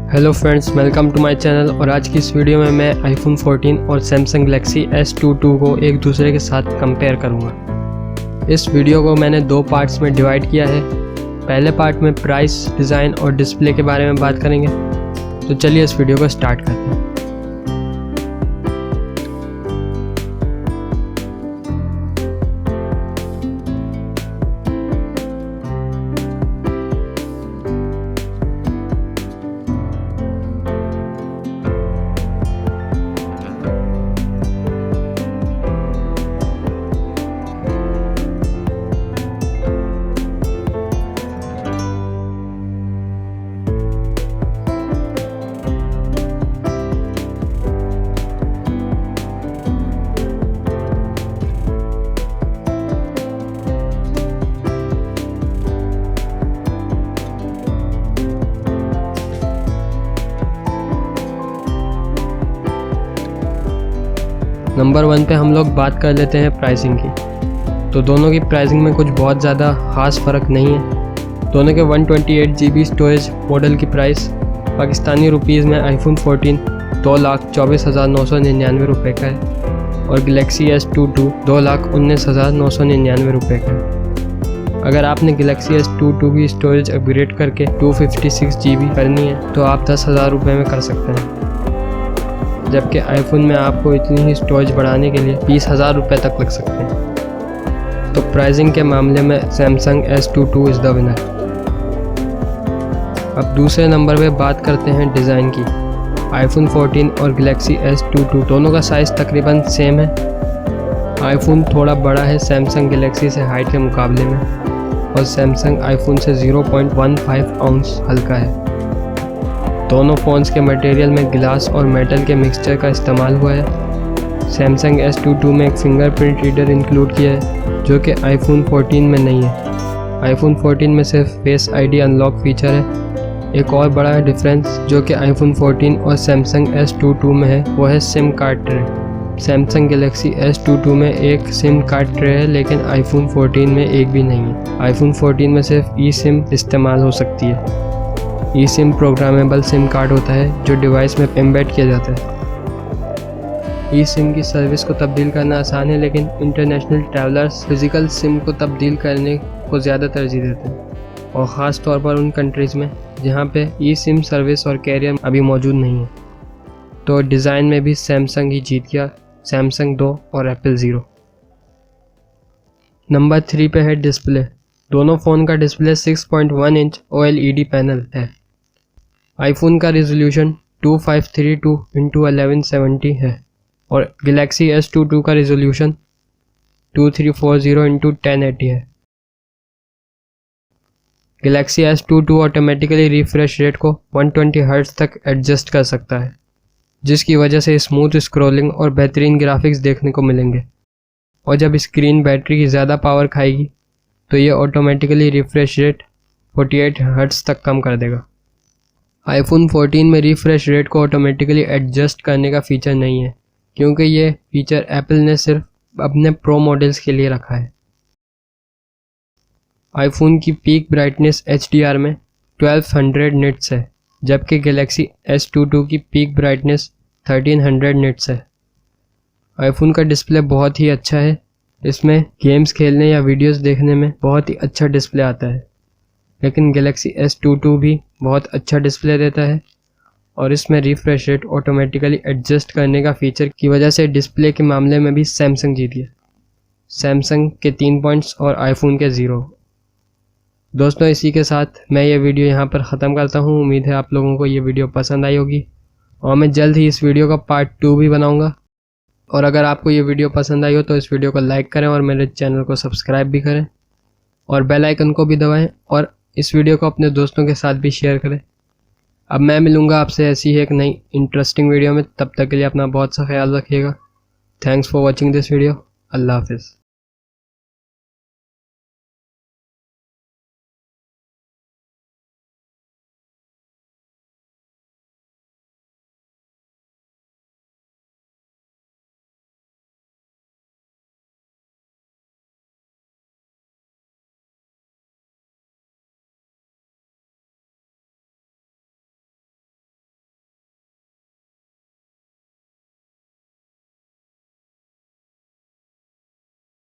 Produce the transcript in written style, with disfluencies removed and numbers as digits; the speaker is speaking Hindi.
Hello friends, welcome to my channel. और आज की इस वीडियो में मैं आईफोन 14 और सैमसंग गैलेक्सी S22 को एक दूसरे के साथ कंपेयर करूंगा। इस वीडियो को मैंने दो पार्ट्स में डिवाइड किया है। पहले पार्ट में प्राइस, डिज़ाइन और डिस्प्ले के बारे में बात करेंगे। तो चलिए इस वीडियो को स्टार्ट करते हैं। नंबर 1 पे हम लोग बात कर लेते हैं प्राइसिंग की। तो दोनों की प्राइसिंग में कुछ बहुत ज़्यादा खास फ़र्क नहीं है। दोनों के 128 GB स्टोरेज मॉडल की प्राइस पाकिस्तानी रुपीज़ में आईफोन 14 2,24,999 रुपये का है और गैलेक्सी S22 2,19,999 रुपये का है। अगर आपने गैलेक्सी S22 की स्टोरेज अपग्रेड करके 256 GB करनी है तो आप 10,000 रुपये में कर सकते हैं, जबकि आईफोन में आपको इतनी ही स्टोरेज बढ़ाने के लिए 20,000 रुपये तक लग सकते हैं। तो प्राइसिंग के मामले में Samsung S22 is the winner. अब दूसरे नंबर पे बात करते हैं डिज़ाइन की। आईफोन 14 और गैलेक्सी S22 दोनों का साइज़ तकरीबन सेम है। आईफोन थोड़ा बड़ा है सैमसंग गैलेक्सी से हाइट के मुकाबले में, और सैमसंग आईफोन से 0.15 आउंस हल्का है। दोनों फ़ोन्स के मटेरियल में ग्लास और मेटल के मिक्सचर का इस्तेमाल हुआ है। सैमसंग S22 में एक फिंगरप्रिंट रीडर इंक्लूड किया है, जो कि आईफोन 14 में नहीं है। आईफोन 14 में सिर्फ फेस आईडी अनलॉक फीचर है। एक और बड़ा डिफरेंस जो कि आईफोन 14 और सैमसंग S22 में है, वो है SIM card tray. Samsung Galaxy S22 में एक सिम कार्ड ट्रे है, लेकिन आईफोन 14 में एक भी नहीं है। आईफोन 14 में सिर्फ ई सिम इस्तेमाल हो सकती है। ई सिम प्रोग्रामेबल सिम कार्ड होता है जो डिवाइस में एम्बेड किया जाता है। ई सिम की सर्विस को तब्दील करना आसान है, लेकिन इंटरनेशनल ट्रैवलर्स फिज़िकल सिम को तब्दील करने को ज़्यादा तरजीह देते हैं, और ख़ास तौर पर उन कंट्रीज़ में जहाँ पे ई सिम सर्विस और कैरियर अभी मौजूद नहीं है। तो डिज़ाइन में भी सैमसंग ही जीत गया, सैमसंग 2 और एप्पल 0। नंबर 3 पे है डिस्प्ले। दोनों फ़ोन का डिस्प्ले 6.1 इंच OLED पैनल है। आईफोन का रिजोल्यूशन 2532x1170 है और गैलेक्सी S22 का रिजोल्यूशन 2340x1080 है। Galaxy S22 automatically refresh rate को 120 हर्ट्ज तक एडजस्ट कर सकता है, जिसकी वजह से स्मूथ स्क्रॉलिंग और बेहतरीन ग्राफिक्स देखने को मिलेंगे। और जब स्क्रीन बैटरी की ज़्यादा पावर खाएगी तो ये ऑटोमेटिकली रिफ्रेश रेट 48 हर्ट्ज तक कम कर देगा। आईफोन 14 में रिफ्रेश रेट को ऑटोमेटिकली एडजस्ट करने का फीचर नहीं है, क्योंकि ये फीचर एप्पल ने सिर्फ अपने प्रो मॉडल्स के लिए रखा है। आईफोन की पीक ब्राइटनेस HDR में 1200 निट्स है, जबकि गैलेक्सी S22 की पीक ब्राइटनेस 1300 निट्स है। आईफोन का डिस्प्ले बहुत ही अच्छा है। इसमें गेम्स खेलने या वीडियोस देखने में बहुत ही अच्छा डिस्प्ले आता है, लेकिन गैलेक्सी S22 भी बहुत अच्छा डिस्प्ले देता है, और इसमें रिफ्रेश रेट ऑटोमेटिकली एडजस्ट करने का फीचर की वजह से डिस्प्ले के मामले में भी सैमसंग जीत गया। सैमसंग के 3 पॉइंट्स और आईफोन के 0। दोस्तों, इसी के साथ मैं ये वीडियो यहाँ पर ख़त्म करता हूँ। उम्मीद है आप लोगों को ये वीडियो पसंद आई होगी, और मैं जल्द ही इस वीडियो का पार्ट 2 भी बनाऊँगा। और अगर आपको ये वीडियो पसंद आई हो तो इस वीडियो को लाइक करें और मेरे चैनल को सब्सक्राइब भी करें, और बेल आइकन को भी दबाएं, और इस वीडियो को अपने दोस्तों के साथ भी शेयर करें। अब मैं मिलूँगा आपसे ऐसी ही एक नई इंटरेस्टिंग वीडियो में। तब तक के लिए अपना बहुत सा ख्याल रखिएगा। Thanks for watching this video. अल्लाह हाफिज़।